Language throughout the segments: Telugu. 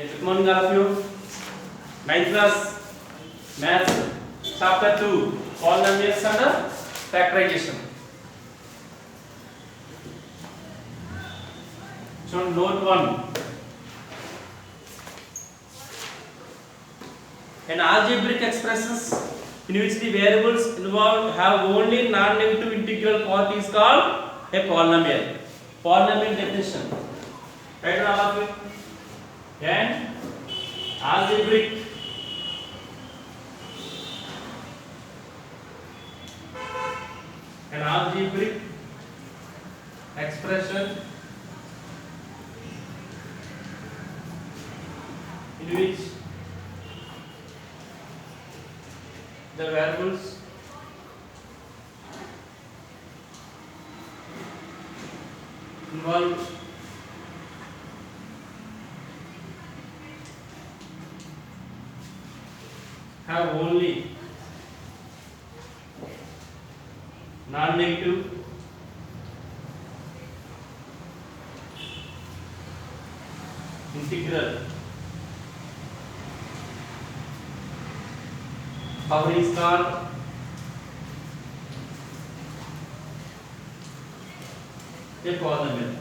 Good morning, all of you. 9th class Maths, Chapter 2, Polynomials and Factorization. So, note 1. An algebraic expressions in which the variables involved have only non-negative integral part is called a polynomial. Polynomial definition. Right now, all of you. An algebraic expression in which the variables involved have only non-negative integral power is called a polynomial.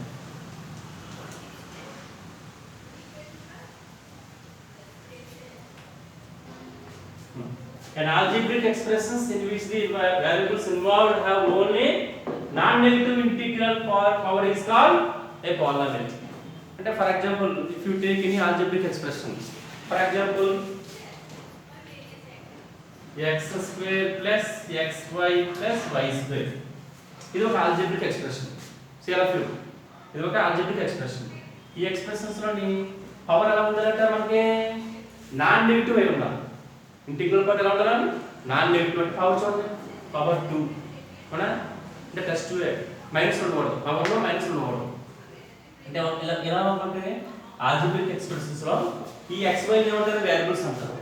An algebraic expressions in which the variables involved have only non-negative integral power is called a polynomial. And for example, if you take any algebraic expression, for example, x square plus xy plus y square. ఇది ఒక algebraic expression. See all of you. ఇది ఒక algebraic expression. ఈ expressions లోని పవర్ ఎలా ఉండాలంటే మనకి నాన్ నెగటివ్ అయి ఉండాలి. ఇంటిగ్రల్ పార్ట్ ఎలా ఉండాలి? నాన్ నెగటివ్ అంటే పవర్ చూడండి. పవర్ 2. అవునా? అంటే ప్లస్ 2 మైనస్ ఉండకూడదు. పవర్ లో మైనస్ ఉండకూడదు. అంటే ఎలా ఉంటుందంటే ఆల్జీబ్రిక్ ఎక్స్ప్రెషన్స్ లో ఈ xy ఏమంటారు? వేరియబుల్స్ అంటారు.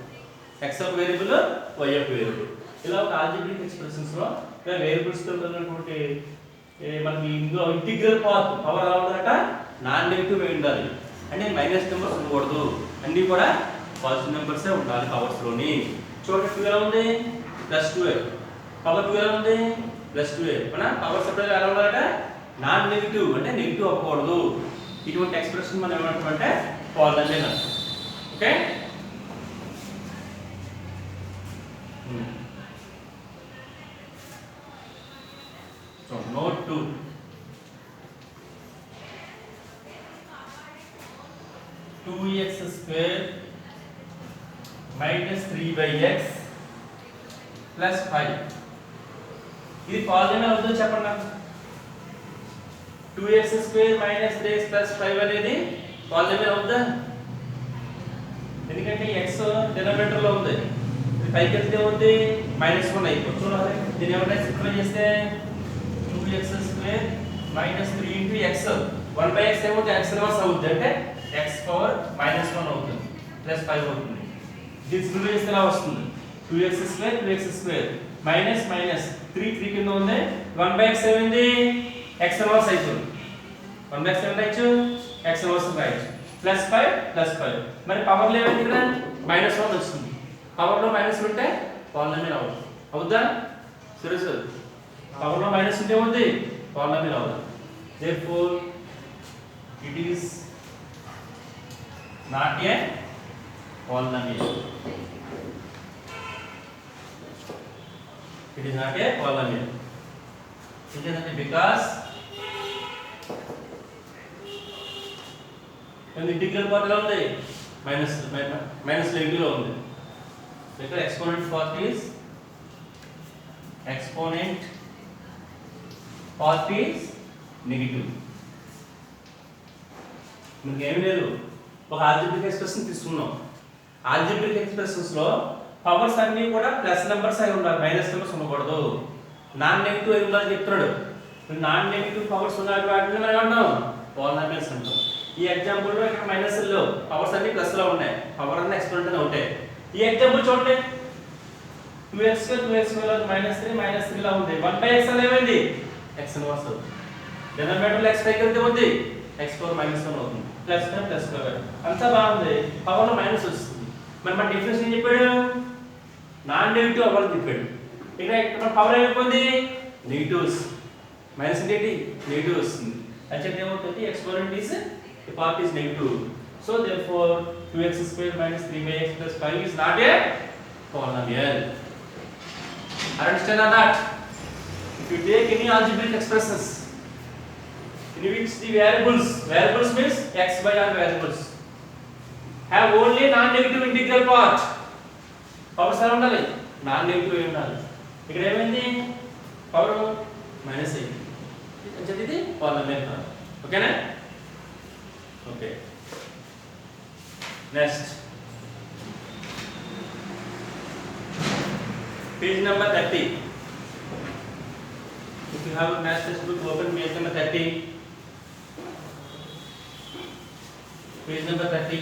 x ఒక వేరియబుల్, y ఒక వేరియబుల్. ఇలా ఒక ఆల్జీబ్రిక్ ఎక్స్ప్రెషన్స్ లో వేరియబుల్స్ తో ఉన్నటువంటి మనకి ఇందులో ఇంటిగ్రల్ పార్ట్ పవర్ ఎలా ఉండాలంట? నాన్ నెగటివ్ అయి ఉండాలి. అంటే మైనస్ నెంబర్స్ ఉండకూడదు. అన్నీ కూడా పాజిటివ్ నెంబర్స్ ఉండాలి పవర్స్ లోని. చూడండి 2 ఎలా ఉంది? ప్లస్ 2 పవర్ 2 ఎలా ఉంది? ప్లస్ 2 మన పవర్ సప్లై ఎలా ఉండాలంటే నాన్ నెగటివ్ అంటే నెగటివ్ అవ్వకూడదు. ఇటువంటి ఎక్స్ప్రెషన్ మనం ఏమంటామంటే పాలినామియల్ అంటాం. Okay, so note 2 2x square minus 3x plus 5 ఇది పాలినామియల్ అవుతుందో చెప్పండి నాకు. 2x square minus 3x plus 5 అనేది పాలినామియల్ అవుతుందా? ఎందుకంటే x డినామినేటర్ లో ఉంది, ఇది పైకి వెళ్తే ఉంది -1 అయిపోతుంది. చూడాలి దీన్ని ఏమంటే సింప్లిఫై చేస్తే 2x square minus 3 into x 1/x ఏమవుతుంది? x రివర్స్ అవుతుంది, అంటే x పవర్ -1 అవుతుంది ప్లస్ 5 అవుతుంది. దీన్ని సింప్లిఫై చేస్తే ఎలా వస్తుంది? 2x square మైనస్ 3 కింద ఉంది, 1/x ఏమైంది? x రివర్స్ అవుతుంది. 1/x ఏం రాయొచ్చు? x రివర్స్ రాయొచ్చు. ప్లస్ 5 మరి పవర్ లో ఏమైంది? ఇక్కడ -1 వస్తుంది. పవర్ లో మైనస్ ఉంటే పాలినామియల్ అవుతుంది. అవుద్దా? సరే పవర్ లో మైనస్ ఉంటే ఏమవుతుంది? పాలినామియల్ అవుతుంది. therefore it is not a polynomial. It is not a polynomial. Because when integral part ఎలా ఉంది? మైనస్ నెగటివ్ లో ఉంది. ఇక్కడ exponent part is నెగటివ్. మనకి ఏమీ లేదు, ఒక ఆల్జీబ్రిక్ ఎక్స్ప్రెషన్ తీసుకున్నాం. ఆల్జీబ్రిక్ ఎక్స్ప్రెషన్స్ లో పవర్స్ అన్నీ కూడా ప్లస్ నెంబర్స్ అయి ఉండాలి, మైనస్ నెంబర్స్ ఉండకూడదు. నాన్ నెగటివ్ అయి ఉండాలని చెప్తున్నాడు. నాన్ నెగటివ్ పవర్స్ ఉన్నాయి వాటిని మనం ఏమంటాం? పాలినామియల్స్ అంటాం. ఈ ఎగ్జాంపుల్ లో ఇక్కడ మైనస్ లో పవర్స్ అన్ని ప్లస్ లో ఉన్నాయి, పవర్ అన్ని ఎక్స్పోనెంట్ గా ఉంటాయి. ఈ ఎగ్జాంపుల్ చూడండి, 2x లో -3 లా ఉంది. 1/x ఏమైంది? x inverse. డినామినేటర్ లో x పైకి వెళ్తే ఉంది, x పవర్ -1 అవుతుంది ప్లస్ ప్లస్ అంతా బాగుంది పవర్ లో మైనస్ వస్తుంది మరి మన డిఫరెన్స్ ఏం చెప్పాడు నాన్ నెగటివ్ అవ్వాలని చెప్పాడు ఇక్కడ మన పవర్ ఏమైపోయింది నెగటివ్స్ మైనస్ ఏంటి నెగటివ్ వస్తుంది అంటే ఏమవుతుంది exponent is the part is negative so therefore 2x² - 3x + 5 is not a polynomial. Understand or not? If you take any algebraic expressions in which the variables means x, y are variables, have only non-negative integral part. Power sir ఉండాలి నాన్ నెగటివ్ ఉండాలి ఇక్కడ ఏమైంది పవర్ మైనస్ అయింది అంటే ఇది పాలినామియల్ కాదు ఓకేనా okay next page number 30. If you have a math textbook, open page number 30. Page number 30.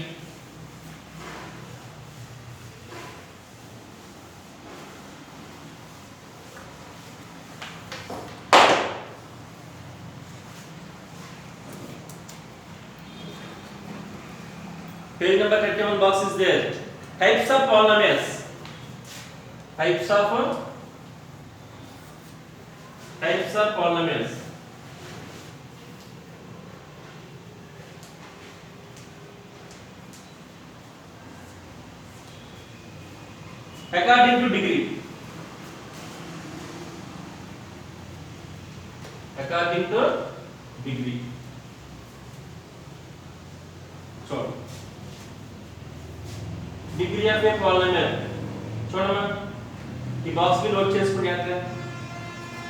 Page number 31 box is there. Types of polynomials. Types of polynomials. According to degree. According to degree. So, degree of a polynomial. చూడమ్మా ఈ బాక్స్ కి నోట్ చేసుకుని అంటే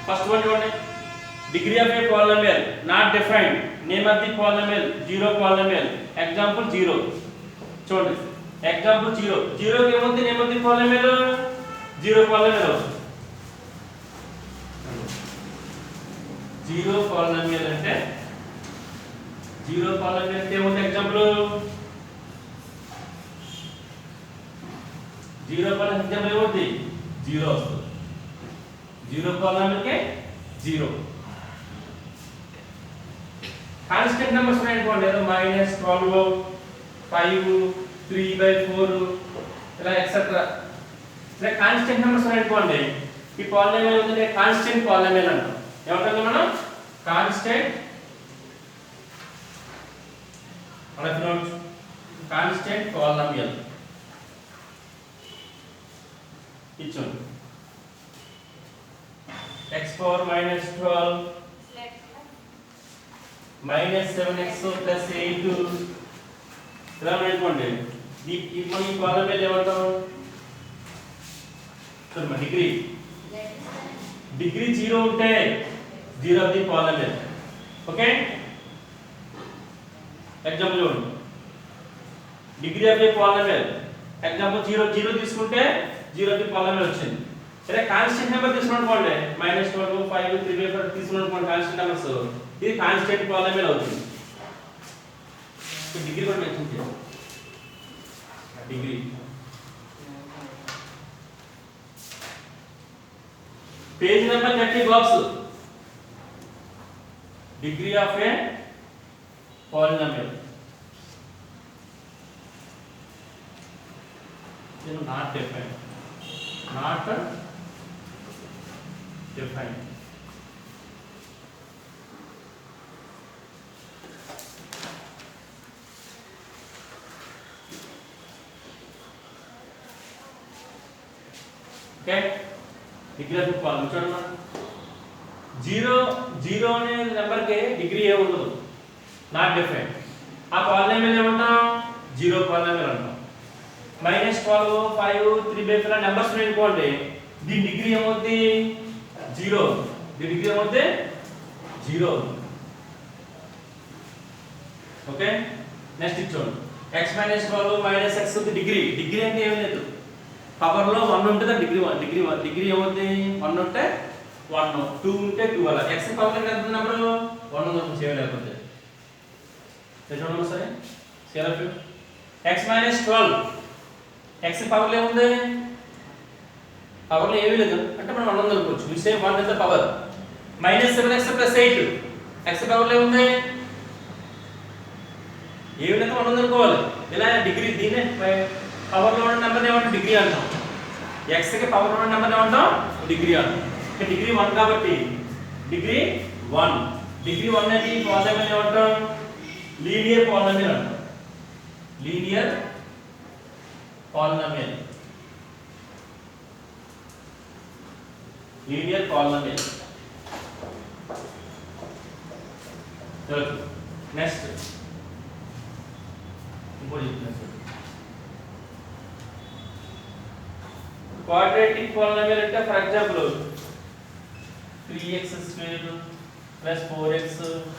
ఫస్ట్ వన్ చూడండి degree of a polynomial not defined name of the polynomial zero polynomial example 0 చూడండి ఎగ్జాంపుల్ 0 0 కి ఏముంది name of the polynomial zero polynomial అవుతుంది జీరో పాలినామియల్ అంటే జీరో పాలినామియల్ అంటే ఏముంది ఎగ్జాంపుల్ జీరో పాలినామియల్ ఎగ్జాంపుల్ ఏముంది 0 వస్తుంది జీరో పాలినామియల్ కే 0 కాన్స్టెంట్ నంబర్స్ ఉన్నాయనుకోండి ఏదో -12 5 3/4 ఇలా ఎక్సెట్రా ఇలా కాన్స్టెంట్ నంబర్స్ ఉన్నాయనుకోండి ఈ పాలినామియల్ ఉంటే కాన్స్టెంట్ పాలినామియల్ అంటాం ఏమంటాం మనం కాన్స్టెంట్ కాన్స్టెంట్ పాలినామియల్ ఇచ్చాను x power -12 -7x + 8 ఇలా అనుకోండి ఈ పాలినామియల్ ఏమంటాం చూడండి డిగ్రీ 0 ఉంటే 0 of the polynomial okay example చూడండి degree of the polynomial example 0 తీసుకుంటే 0 ఆఫ్ ది పాలినామియల్ వచ్చింది సరే కాన్స్టెంట్ నెంబర్ తీసుకున్నానుకోండి -12 5 3/4 తీసుకున్నానుకోండి కాన్స్టెంట్ నెంబర్స్ ఇది కాన్స్టెంట్ పాలినామియల్ అవుతుంది డిగ్రీ కూడా మెన్షన్ చేయాలి degree page number 30 box degree of a polynomial ఇది not defined okay degree of polynomial చూడండి 0 అనే నెంబర్ కి డిగ్రీ ఏ ఉండదు నాట్ డిఫైన్డ్ ఆ పాలినామియల్ ఏమంటాం జీరో పాలినామియల్ అంటాం -12 5 3/4 నెంబర్స్ అనుకోండి దీని డిగ్రీ ఏమవుతుంది 0 దీని డిగ్రీ ఏమవుతుంది 0 ఓకే నెక్స్ట్ చూడండి x - 12 - x డిగ్రీ అంటే ఏమీ లేదు పవర్ లో 1 ఉంటే డిగ్రీ 1 డిగ్రీ ఏమవుతుంది 1 ఉంటే 1 2 ఉంటే 2 అలా x పవర్ ఎంత నెంబర్ 1 ఉంది చేయలేకపోతే చూడండి సరే సేఫ్ x - 12 x పవర్ లో ఉంది పవర్ లో ఏమీ లేదు అంటే మనం 1 అనుకోవచ్చు వి సే 1 is the power -7x + 8 x power లో ఉంది ఏ విధంగా 1 ఉందనుకోవాలి. ఇలా డిగ్రీ దీనే పవర్లో ఉన్న నెంబర్ ఏమంటాం డిగ్రీ అంటాం. x కి పవర్లో ఉన్న నెంబర్ ఏమంటాం డిగ్రీ అంటాం. ఇక్కడ డిగ్రీ 1 కాబట్టి డిగ్రీ 1. డిగ్రీ 1 అనేది పాలినామియల్ ఏమంటాం లీనియర్ పాలినామియల్ అంటాం. Linear polynomial. Linear polynomial. Next ఇంకోటి క్వాడ్రాటిక్ పాలినామియల్ అంటే for example 3x square plus 4x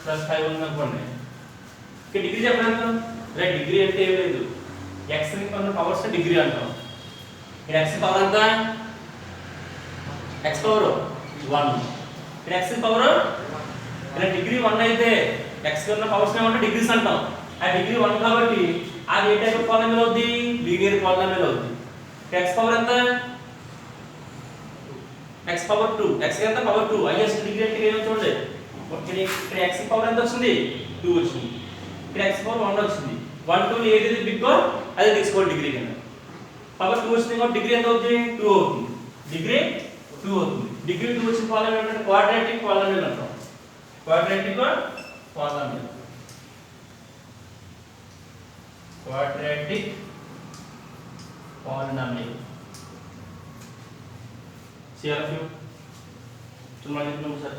plus 5 ఉందనుకోండి. ఇక్కడ డిగ్రీ చెప్పండి. రైట్, డిగ్రీ అంటే ఏం లేదు, x ని కొన్న పవర్స్ డిగ్రీ అంటాం. ఇక్కడ x పవర్ ఎంత, x పవర్ 1. ఇక్కడ x పవర్ ఇలా డిగ్రీ 1 అయితే x కొన్న పవర్స్ ఏమంటే డిగ్రీస్ అంటాం. ఆ డిగ్రీ 1 కాబట్టి అది ఏ టైప్ ఆఫ్ పాలినామియల్ అవుద్ది, లీనియర్ పాలినామియల్ అవుద్ది. x పవర్ ఎంత, x పవర్ 2. x ఎంత పవర్ 2. హైయెస్ట్ డిగ్రీ అంటే ఏమో చూడండి. ఇక్కడ x పవర్ ఎంత వచ్చింది 2 వచ్చింది. ఇక్కడ x పవర్ 1 వచ్చింది. 1 2 ఏది బిగ్గో అదే తీసుకోవాలి డిగ్రీ కింద. పవర్ 2 వచ్చింది కాబట్టి డిగ్రీ ఎంత అవుతుంది 2 అవుతుంది. డిగ్రీ 2 అవుతుంది. డిగ్రీ 2 వచ్చిన పాలినామియల్ అంటే క్వాడ్రాటిక్ పాలినామియల్ అంటాం. Quadratic polynomial. Quadratic polynomial. See all of you. तुम्हारे कितने sir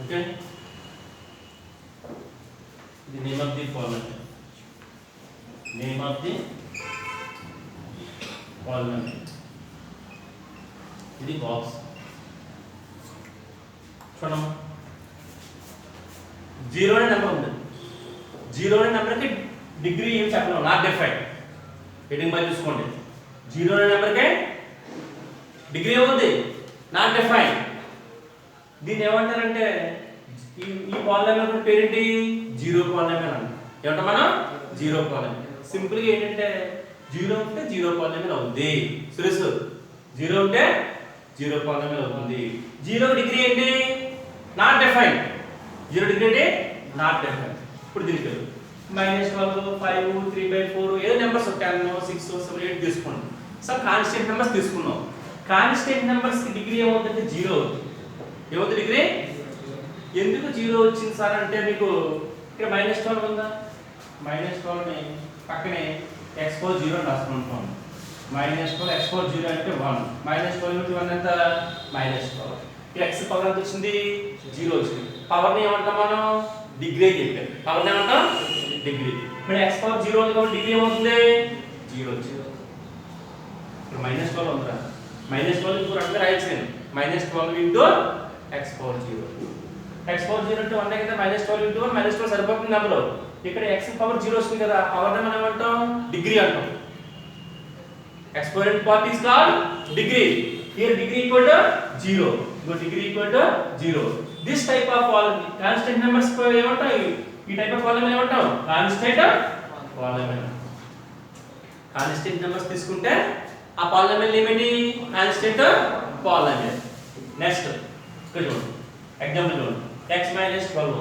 okay. The name of the polynomial. Name of the polynomial. ఇది బాక్స్ చూడమ్మా. 0 అనే నెంబర్ ఉంది. 0 అనే నెంబర్కి డిగ్రీ ఏం చెప్పలేము, నాట్ డిఫైన్డ్. హెడింగ్ బై చూసుకోండి. 0 అనే నెంబర్కి డిగ్రీ ఏముంది, నాట్ డిఫైన్డ్. దీన్ని ఏమంటారంటే ఈ పాలినామియల్ పేరేంటి, జీరో పాలినామియల్ అంట. ఏమంటాం మనం, జీరో పాలినామియల్. సింపుల్ గా ఏంటంటే 0 ఉంటే జీరో పాలినామియల్ అవుతుంది. సీరియస్, 0 ఉంటే జీరో పాలినామియల్ అవుతుంది. 0 డిగ్రీ ఏంటి, నాట్ డిఫైన్డ్. 0 డిగ్రీ ఏంటి, నాట్ డిఫైన్డ్. ఇప్పుడు దీనికి -12 5 3/4 ఏదో నెంబర్స్ 10 6 7 8 తీసుకోండి. సమ్ కాన్స్టెంట్ నెంబర్స్ తీసుకున్నాం. కాన్స్టెంట్ నెంబర్స్ కి డిగ్రీ ఏమవుతుంది, 0 అవుతుంది. ఏమవుతుంది డిగ్రీ. ఎందుకు 0 వచ్చింది సార్ అంటే మీకు ఇక్కడ -12 ఉందా, -12 ని పక్కనే x4 0 రాసుకుంటాం. -12 x4 0 అంటే 1. -12 * 1 ఎంత, -12. ఇక్కడ x పవర్ ఎంత వచ్చింది, 0 వచ్చింది. పవర్ ని ఏమంటాం మనం, డిగ్రీ అని చెప్పాం. పవర్ ని ఏమంటాం, డిగ్రీ. ఇప్పుడు x పవర్ 0 ఉంది కాబట్టి డిగ్రీ ఏమవుతుంది, 0 వచ్చింది. ఇప్పుడు -12 ఉందా, -12 ఇప్పుడు అంటే రాయొచ్చు. -12 * x పవర్ 0. x పవర్ 0 అంటే 1 కదా, -12 * 1 -12 సరిపోతుంది అందులో. ఇక్కడ x పవర్ 0 వస్తుంది కదా, పవర్ ని మనం ఏమంటాం, డిగ్రీ అంటాం. exponent part is called degree. Here degree equal to 0. So degree equal to 0. This type of polynomial constant numbers को ఏమంటాం, ఈ టైప్ ఆఫ్ పాలినామియల్ ఏమంటాం, కాన్స్టెంట్ పాలినామియల్. కాన్స్టెంట్ నెంబర్స్ తీసుకుంటే ఆ పాలినామియల్ ఏమేంటి, కాన్స్టెంట్ పాలినామియల్. నెక్స్ట్ ఇక్కడ చూడండి, ఎగ్జాంపుల్ చూడండి. x - 12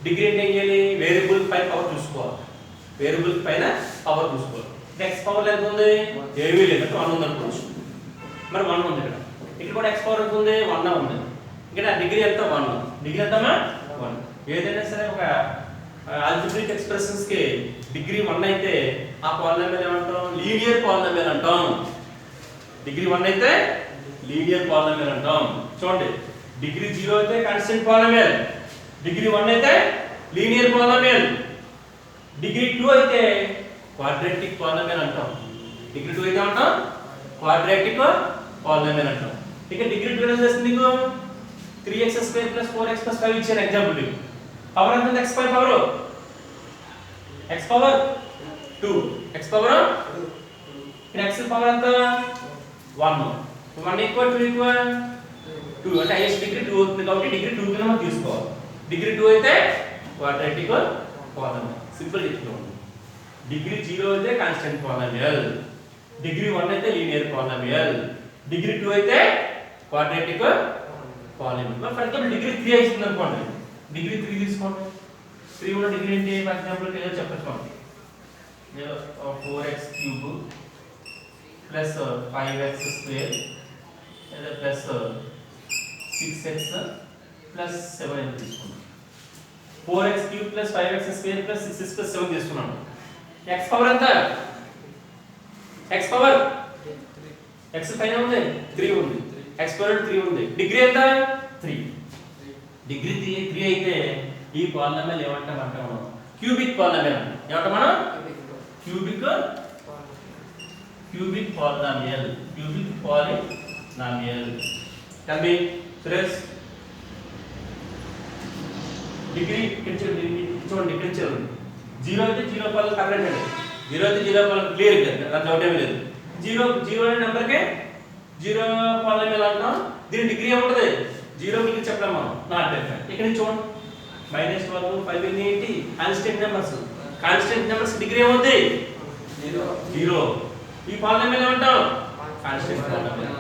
డిగ్రీ అంటే ఏం చేయాలి, వేరియబుల్ పైన పవర్ చూసుకోవాలి. వేరియబుల్ పైన పవర్ చూసుకోవాలి. x పవర్ ఎంత ఉంది, ఏమీ లేదు, 1 ఉంది అనుకోవచ్చు. మరి 1 ఉంది ఇక్కడ. ఇక్కడ కూడా x పవర్ ఎంత ఉంది, 1 ఉంది. ఇక్కడ డిగ్రీ ఎంత, 1. డిగ్రీ ఎంతమా, 1. ఏదైనా సరే ఒక ఆల్జీబ్రిక్ ఎక్స్ప్రెషన్స్ కి డిగ్రీ 1 అయితే ఆ పాలినామియల్ ఏమంటాం, లీనియర్ పాలినామియల్ అంటాం. డిగ్రీ 1 అయితే లీనియర్ పాలినామియల్ అంటాం. చూడండి, డిగ్రీ 0 అయితే కాన్స్టెంట్ పాలినామియల్, డిగ్రీ 1 అయితే లీనియర్ పాలినామియల్, డిగ్రీ 2 అయితే క్వాడ్రాటిక్ పాలినామియల్ అంటాం. డిగ్రీ 2 అయితే అంటాం క్వాడ్రాటిక్ పాలినామియల్ అంటాం. ఇక డిగ్రీ 2 ఏం చేస్తుంది, నీకు 3x² + 4x + 5 ఇచ్చాను ఎగ్జాంపుల్. పవర్ ఎంత, x power x power 2, x power ఇక్కడ x పవర్ ఎంత 1 1 ఈక్వల్ 2 ఈక్వల్ 2 అంటే హైయెస్ట్ డిగ్రీ 2 అవుతుంది కాబట్టి డిగ్రీ 2 కింద మనం తీసుకోవాలి. డిగ్రీ 2 అయితే క్వాడ్రాటిక్ పాలినామియల్. సింపుల్ చెప్తున్నాం. డిగ్రీ 0 అయితే కాన్స్టెంట్ పాలినామియల్, డిగ్రీ 1 అయితే లీనియర్ పాలినామియల్, డిగ్రీ 2 అయితే quadratic polynomial. For example degree 3 అవుతుంది అనుకోండి, డిగ్రీ 3 తీసుకోండి. 3 ఉన్న డిగ్రీ ఏంటి? ఫర్ ఎగ్జాంపుల్ ఏదో చెప్పొచ్చు, 4x cube plus 5x square లేదా ప్లస్ 6x ప్లస్ 7 అని తీసుకున్నాం. 4x cube plus 5x square plus 6x plus 7 తీసుకున్నాం. x పవర్ ఎంత? x పవర్ x పైన ఉంది 3 ఉంది, x పవర్ 3 ఉంది. డిగ్రీ ఎంత? 3. డిగ్రీ 3 అయితే ఈ పాలినామియల్ ఏమంటాం అంటే మనం క్యూబిక్ పాలినామియల్. ఏమంటాం మనం? Cubic polynomial. Cubic polynomial. Tell me, Suresh. Degree చూడండి, ఇక్కడ చూడండి. 0 అయితే 0 పాలు కరెక్ట్ అండి. 0 అయితే 0 పాలు క్లియర్ కదా, దాంట్లో డౌట్ ఏమీ లేదు. 0 అనే నెంబర్కే 0 పాలినామియల్ అంటాం. దీని డిగ్రీ ఏముంటది? 0 మీకు చెప్పలేము మనం, నాట్ డిఫరెంట్. ఇక్కడ నుంచి చూడండి, -12 5 ఇన్ని ఏంటి? Constant numbers. Constant numbers degree ఏమవుతుంది? 0. ఈ పాలినామియల్ ఏమంటాం? Constant polynomial.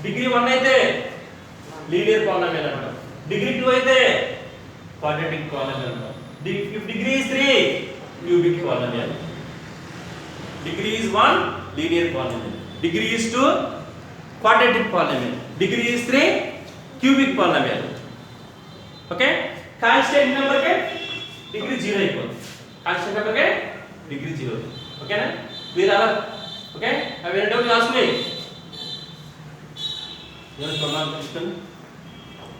డిగ్రీ 1 అయితే లీనియర్ పాలినామియల్ అంటాం. డిగ్రీ 2 అయితే క్వాడ్రాటిక్ పాలినామియల్ అంటాం. If degree is 3, cubic polynomial. Degree is 1, linear polynomial. Degree is 2, quadratic polynomial. Degree is 3, cubic polynomial. Okay? Constant number के degree 0 equal. Constant number के degree 0. Okay ना? Clear आला? Okay? Have you doubt? Ask me. Your pronoun question.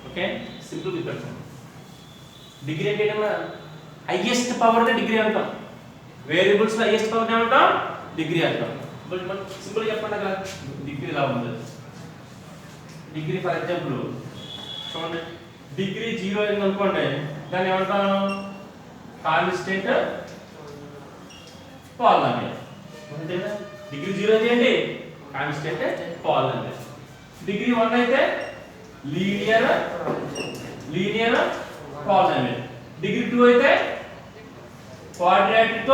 Okay? Simple with degree అంటే ఏమన్నా హైయెస్ట్ పవర్ ని డిగ్రీ అంటాం. వేరియబుల్స్ లో హైయెస్ట్ పవర్ ని ఏమంటాం? డిగ్రీ అంటాం. బట్ మనం సింపుల్ చెప్పండి కదా, డిగ్రీ ఎలా ఉంది? డిగ్రీ ఫర్ ఎగ్జాంపుల్ చూడండి, డిగ్రీ 0 అయింది అనుకోండి, దాన్ని ఏమంటాం? Constant polynomial. అంతేనా? డిగ్రీ 0 అయితే ఏంటి? Constant polynomial. డిగ్రీ 1 అయితే లీనియర్ పాలినామియల్. డిగ్రీ 2 అయితే క్వాడ్రాటిక్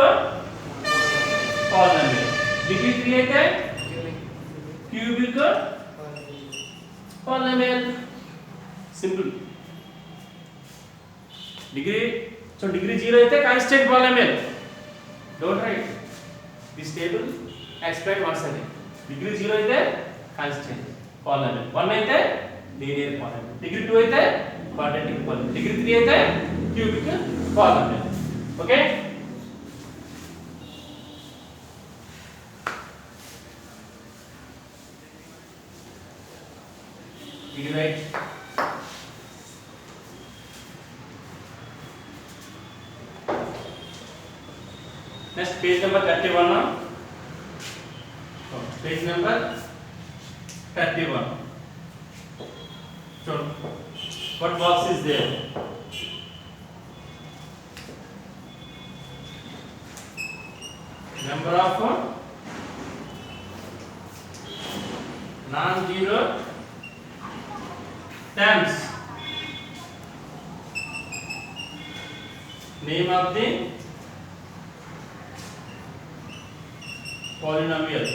పాలినామియల్. డిగ్రీ 3 అయితే క్యూబిక్ పాలినామియల్. సింపుల్. డిగ్రీ 0 అయితే constant polynomial. Don't write this table, explain once again. Degree 0 అయితే కాన్స్టెంట్ పాలినామియల్, 1 అయితే లీనియర్ పాలినామియల్, డిగ్రీ 2 అయితే quadratic polynomial, degree 3 అయితే cubic polynomial. Okay? You right? Next page number 31 now. Page number 31. So what box is there? Number of non-zero terms. Name of the polynomial.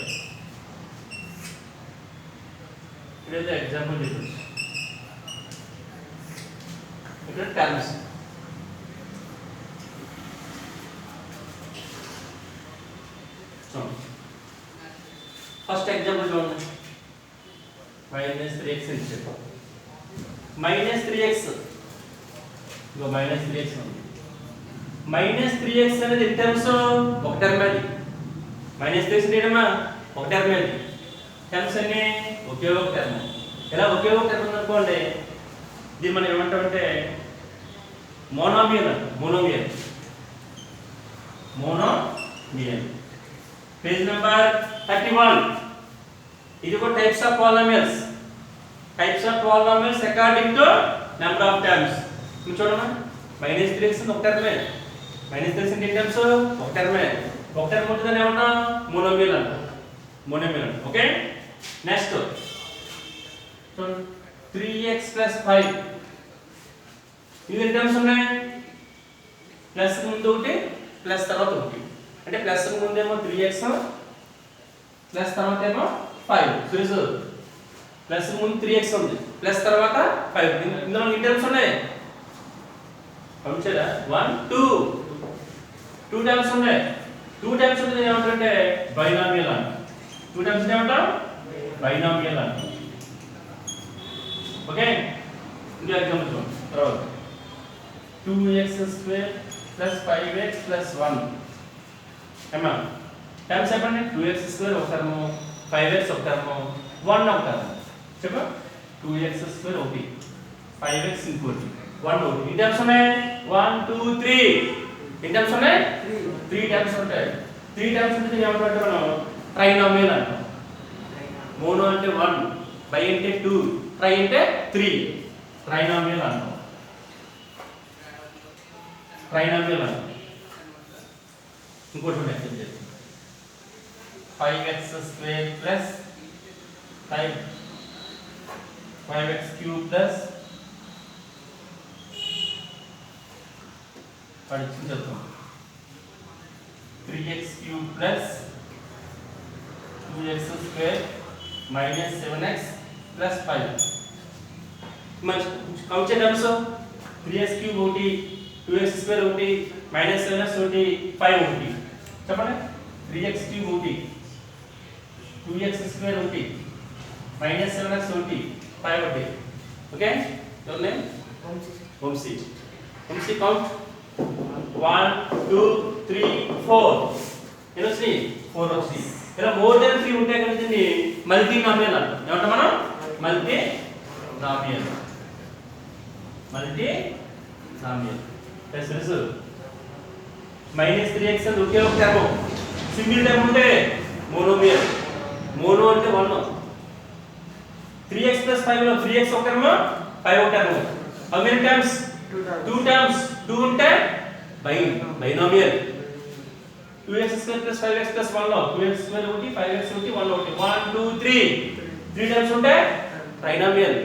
Here is the example difference. Here are terms. So, first example చూడండి, -3x ఇచ్చారు. -3x ఇగో -3x ఉంది. -3x అనేది ఎన్ని టర్మ్స్? ఒక టర్మ్ అది. -3x ఏంటమ్మా? ఒక టర్మ్ అది. టర్మ్స్ అన్ని ఒకే ఒక టర్మ్. ఇలా ఒకే ఒక టర్మ్ అనుకోండి, దీన్ని మనం ఏమంటామంటే మోనోమియల్. Page number 31. ఇది ఒక types of polynomials. According to number of terms. మీరు చూడమ్మా, -3x ఒక టర్మే. -3x ఎన్ని టర్మ్స్? ఒక టర్మే. ఒక టర్మ్ ఉంటుందని ఏమంటాం? మోనోమియల్ అంటాం. Okay, next so 3x plus 5 ఇవి ఎన్ని టర్మ్స్ ఉన్నాయి ప్లస్ ముందు ఒకటి ప్లస్ తర్వాత ఒకటి అంటే ప్లస్ ముందేమో 3x ప్లస్ తర్వాత ఏమో 5 సో ప్లస్ ముందు 3x ఉంది ప్లస్ తర్వాత 5 ఇందులో ఎన్ని టర్మ్స్ ఉన్నాయి పంచారా 1 2 టర్మ్స్ ఉన్నాయి 2 టర్మ్స్ ఉంటే ఏమంటారంటే బైనామియల్ అంట 2 టర్మ్స్ ఏమంటాం బైనామియల్ అంట ఓకే ఇంకో ఎగ్జాంపుల్ చూడండి తర్వాత 2x square plus 5x plus 1 ఏమా టర్మ్స్ చెప్పండి 2x square ఒక టర్మ్ 5x ఒక టర్మ్ 1 ఒక టర్మ్ చెప్పు 2x square ఒకటి 5x ఇంకోటి 1 ఒకటి ఎన్ని టర్మ్స్ ఉన్నాయి 1 2 3 ఎన్ని టర్మ్స్ ఉన్నాయి 3 టర్మ్స్ ఉంటాయి 3 టర్మ్స్ ఉంటే ఏమంటారంటే మనం ట్రైనామియల్ అంటాం మోనో అంటే 1 బై అంటే 2 ట్రై అంటే 3 ట్రైనామియల్ అంటాం ట్రైనామియల్ అంటాం ఇంకోటి ఉంది ఎక్స్ప్లెయిన్ చేస్తాను 5x square plus 5x cube plus పడిచి చెప్తాం 3x cube plus 2x square minus 7x plus 5 మంచి కౌంట్ చేద్దాం సో 3x cube ఒకటి 2x square ఒకటి minus 7x ఒకటి 5 ఒకటి చెప్పండి 3x cube ఒకటి 2x square ఒకటి minus 7x ఒకటి 5 ఒకటి okay your name Vamshi Vamshi count 1 2 3 4 ఎన్ని వచ్చినాయి 4 వచ్చినాయి ఇలా మోర్ దెన్ 3 ఉంటే కనుక మల్టీనామియల్ అంటాం ఏమంటాం మనం మల్టీనామియల్ ప్లస్ మైనస్ 3x అంటే ఒకే ఒక టర్మ్ సింగిల్ టర్మ్ ఉంటే మోనోమియల్ మోనో అంటే 1 3x plus 5 లో 3x ఒక టర్మ్ 5 ఒక term how many terms 2 terms 2 ఉంటే binomial 2x square plus 5x plus 1 లో 2x square ఒకటి 5x ఒకటి 1 ఒకటి 1 2 3 3 టర్మ్స్ ఉంటే ట్రైనామియల్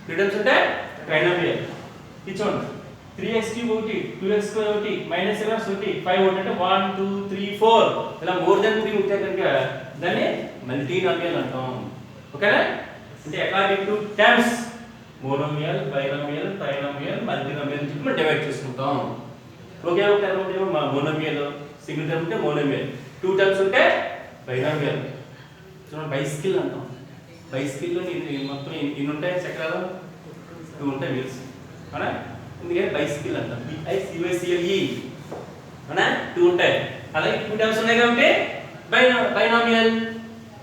3 టర్మ్స్ ఉంటే ట్రైనామియల్ ఇచ్చోండి 3x cube ఒకటి 2x square ఒకటి minus 7x ఒకటి 5 ఒకటి అంటే 1 2 3 4 ఇలా మోర్ దెన్ 3 ఉంటే కనుక దాన్ని మల్టీనామియల్ అంటాం ఓకేనా అంటే according to terms monomial binomial trinomial multinomial చెప్పి మనం డివైడ్ చేసుకుంటాం ఒకే ఒక టర్మ్ ఉంటే మోనోమియల్ సింగిల్ టర్మ్ ఉంటే మోనోమియల్ 2 టర్మ్స్ ఉంటే బైనామియల్ చూడండి బైసికిల్ అంటాం బైసికిల్ లో మొత్తం ఎన్ని ఉంటాయి చక్రాలు 2 ఉంటాయి వీల్స్ అవునా ఎందుకంటే బైసికిల్ అంటాం BICYCLE అవునా 2 ఉంటాయి అలాగే 2 టర్మ్స్ ఉన్నాయి కాబట్టి బైనామియల్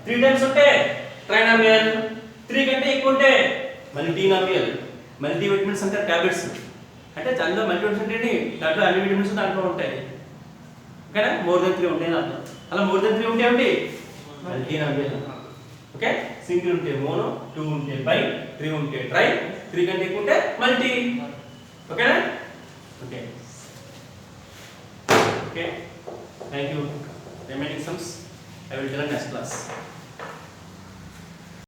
3 టర్మ్స్ ఉంటే ట్రైనామియల్ 3 కంటే ఎక్కువ ఉంటే మల్టీనామియల్ మల్టీ విటమిన్స్ అంటే టాబ్లెట్స్ అంటే దాంట్లో మల్టీ విటమిన్స్ అంటే దాంట్లో అన్ని విటమిన్స్ దాంట్లో ఉంటాయి ఓకేనా మోర్ దెన్ 3 ఉంటాయి దాంట్లో అలా మోర్ దెన్ 3 ఉంటే ఏమిటి మల్టీనామియల్ ఓకే సింగిల్ ఉంటే మోనో 2 ఉంటే బై 3 ఉంటే ట్రై 3 కంటే ఎక్కువ ఉంటే మల్టీ ఓకేనా okay okay thank you remaining sums I will tell in next class.